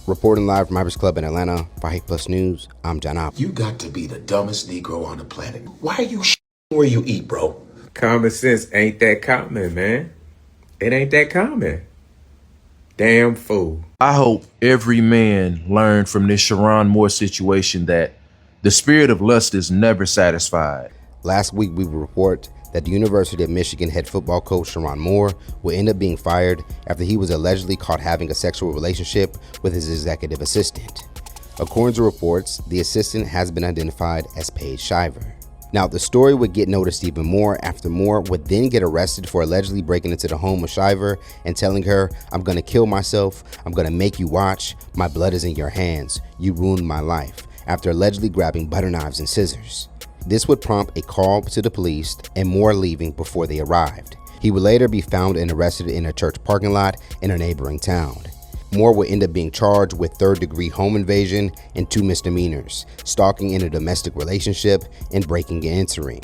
Reporting live from Hypers Club in Atlanta for Hype Plus News, I'm John Opp. You got to be the dumbest Negro on the planet. Why are you where you eat, bro? Common sense ain't that common, man. It ain't that common. Damn fool. I hope every man learned from this Shiron Moore situation that the spirit of lust is never satisfied. Last week, we would report that the University of Michigan head football coach Shiron Moore will end up being fired after he was allegedly caught having a sexual relationship with his executive assistant. According to reports, the assistant has been identified as Paige Shiver. Now, the story would get noticed even more after Moore would then get arrested for allegedly breaking into the home of Shiver and telling her, "I'm gonna kill myself, I'm gonna make you watch, my blood is in your hands, you ruined my life," after allegedly grabbing butter knives and scissors. This would prompt a call to the police and Moore leaving before they arrived. He would later be found and arrested in a church parking lot in a neighboring town. Moore would end up being charged with third-degree home invasion and 2 misdemeanors, stalking in a domestic relationship and breaking and entering.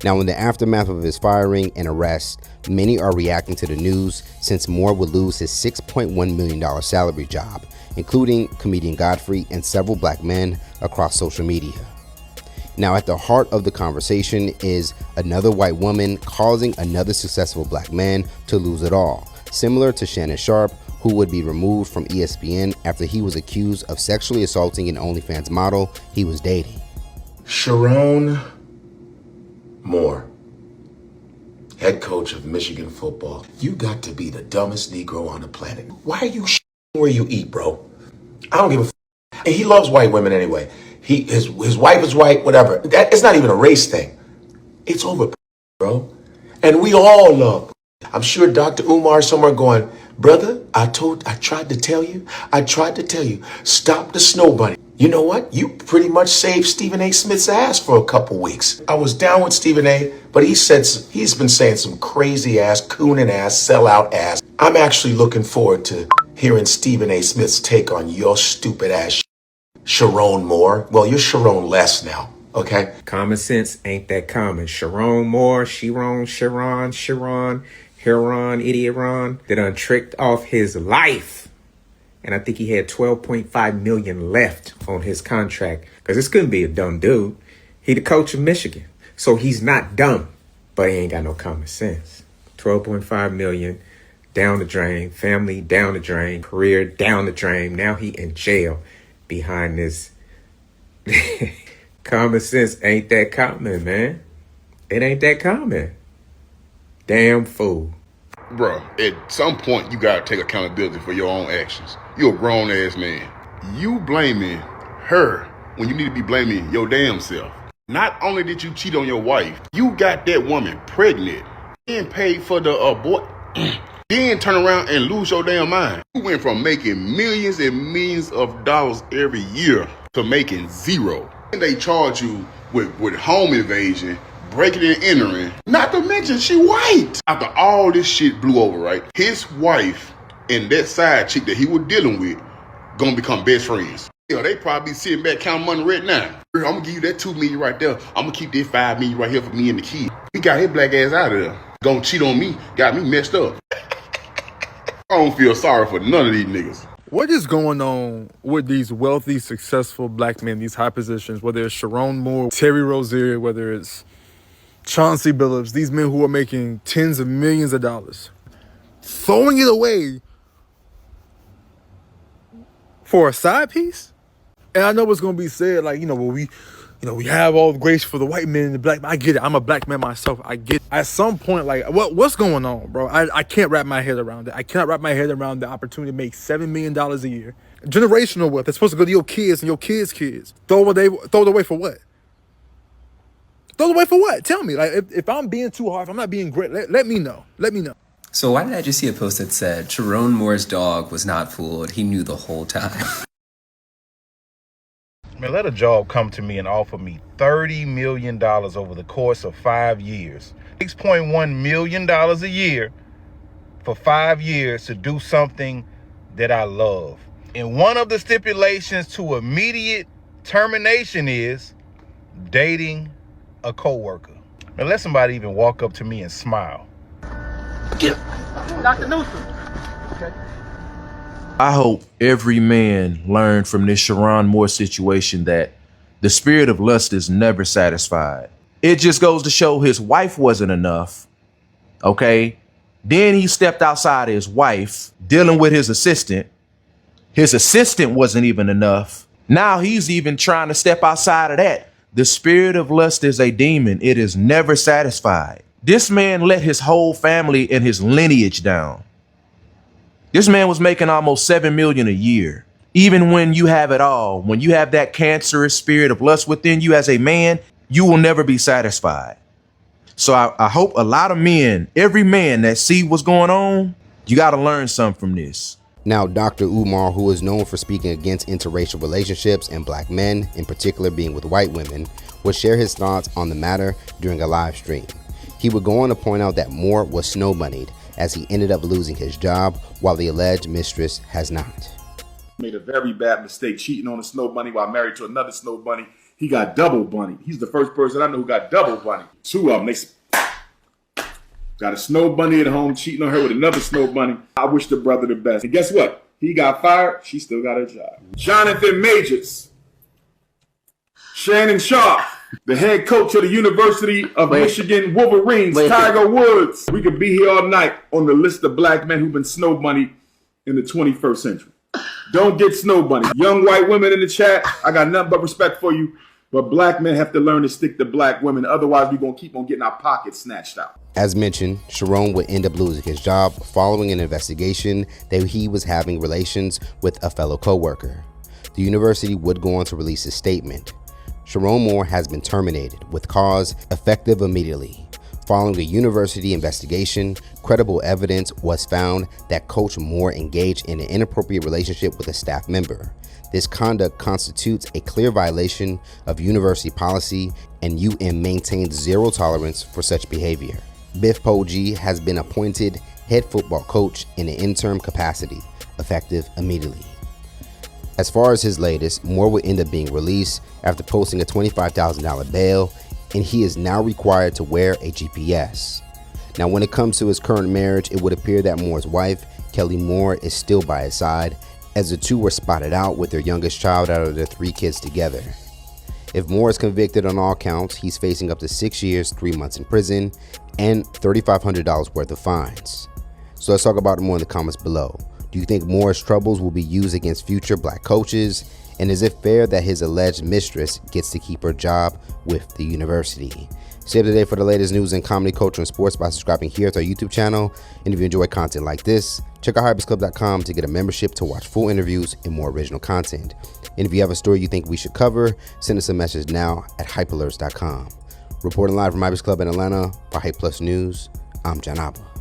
Now, in the aftermath of his firing and arrest, many are reacting to the news since Moore would lose his $6.1 million salary job, including comedian Godfrey and several black men across social media. Now, at the heart of the conversation is another white woman causing another successful black man to lose it all, similar to Shannon Sharpe, who would be removed from ESPN after he was accused of sexually assaulting an OnlyFans model he was dating. Shiron Moore, head coach of Michigan football. You got to be the dumbest Negro on the planet. Why are you where you eat, bro? I don't give a f. And he loves white women anyway. His wife is white, whatever. It's not even a race thing. It's over, bro. And we all love. I'm sure Dr. Umar somewhere going, "Brother, I tried to tell you, stop the snow bunny." You know what? You pretty much saved Stephen A. Smith's ass for a couple weeks. I was down with Stephen A., but he's been saying some crazy ass, cooning ass, sellout ass. I'm actually looking forward to hearing Stephen A. Smith's take on your stupid ass Shiron Moore. Well, you're Shiron less now, okay? Common sense ain't that common. Shiron Moore, Shiron, Heron, Idioron, that done tricked off his life. And I think he had $12.5 million left on his contract. Because this couldn't be a dumb dude. He the coach of Michigan. So he's not dumb, but he ain't got no common sense. $12.5 million down the drain, family down the drain, career down the drain. Now he in jail behind this. Common sense ain't that common, man. It ain't that common. Damn fool. Bro, at some point you gotta take accountability for your own actions. You're a grown ass man. You blaming her when you need to be blaming your damn self. Not only did you cheat on your wife, you got that woman pregnant, then paid for the abort, then turn around and lose your damn mind. You went from making millions and millions of dollars every year to making zero. And they charge you with home invasion, breaking and entering. Not to mention she white. After all this shit blew over, right? His wife and that side chick that he was dealing with gonna become best friends. You know, they probably sitting back counting money right now. I'm gonna give you that $2 million right there. I'm gonna keep that $5 million right here for me and the kid. He got his black ass out of there. Gonna cheat on me, got me messed up. I don't feel sorry for none of these niggas. What is going on with these wealthy, successful black men, these high positions, whether it's Shiron Moore, Terry Rozier, whether it's Chauncey Billups, these men who are making tens of millions of dollars, throwing it away for a side piece? And I know what's going to be said, like, we have all the grace for the white men and the black men. I get it. I'm a black man myself. I get it. At some point, like, what's going on, bro? I can't wrap my head around it. I cannot wrap my head around the opportunity to make $7 million a year. Generational wealth that's supposed to go to your kids and your kids' kids. Throw it away for what? Throw it away for what? Tell me. Like, if I'm being too hard, if I'm not being great, let me know. Let me know. So why did I just see a post that said, Shiron Moore's dog was not fooled. He knew the whole time. Man, let a job come to me and offer me $30 million over the course of 5 years. $6.1 million a year for 5 years to do something that I love. And one of the stipulations to immediate termination is dating a coworker. Man, let somebody even walk up to me and smile. Dr. Newsom. Okay. I hope every man learned from this Shiron Moore situation that the spirit of lust is never satisfied. It just goes to show his wife wasn't enough, okay? Then he stepped outside of his wife, dealing with his assistant. His assistant wasn't even enough. Now he's even trying to step outside of that. The spirit of lust is a demon. It is never satisfied. This man let his whole family and his lineage down. This man was making almost $7 million a year. Even when you have it all, when you have that cancerous spirit of lust within you as a man, you will never be satisfied. So I hope a lot of men, every man that see what's going on, you got to learn something from this. Now, Dr. Umar, who is known for speaking against interracial relationships and black men, in particular being with white women, would share his thoughts on the matter during a live stream. He would go on to point out that Moore was snow bunnied as he ended up losing his job while the alleged mistress has not. Made a very bad mistake cheating on a snow bunny while married to another snow bunny. He got double bunny. He's the first person I know who got double bunny. Two of them. They got a snow bunny at home cheating on her with another snow bunny. I wish the brother the best. And guess what? He got fired. She still got her job. Jonathan Majors. Shannon Sharp. The head coach of the University of Michigan Wolverines, Tiger Woods. We could be here all night on the list of black men who've been snow bunny in the 21st century. Don't get snow bunny. Young white women in the chat, I got nothing but respect for you. But black men have to learn to stick to black women. Otherwise, we're going to keep on getting our pockets snatched out. As mentioned, Sherrone would end up losing his job following an investigation that he was having relations with a fellow co-worker. The university would go on to release a statement. Shiron Moore has been terminated with cause effective immediately. Following a university investigation, credible evidence was found that Coach Moore engaged in an inappropriate relationship with a staff member. This conduct constitutes a clear violation of university policy, and UM maintains zero tolerance for such behavior. Biff Poggi has been appointed head football coach in an interim capacity, effective immediately. As far as his latest, Moore would end up being released after posting a $25,000 bail, and he is now required to wear a GPS. Now, when it comes to his current marriage, it would appear that Moore's wife, Kelly Moore, is still by his side, as the two were spotted out with their youngest child out of their 3 kids together. If Moore is convicted on all counts, he's facing up to 6 years, 3 months in prison, and $3,500 worth of fines. So let's talk about it more in the comments below. Do you think Moore's troubles will be used against future black coaches? And is it fair that his alleged mistress gets to keep her job with the university? Stay up to date for the latest news in comedy, culture, and sports by subscribing here to our YouTube channel. And if you enjoy content like this, check out hypersclub.com to get a membership to watch full interviews and more original content. And if you have a story you think we should cover, send us a message now at hypealerts.com. Reporting live from Hypers Club in Atlanta for Hype Plus News, I'm John Abba.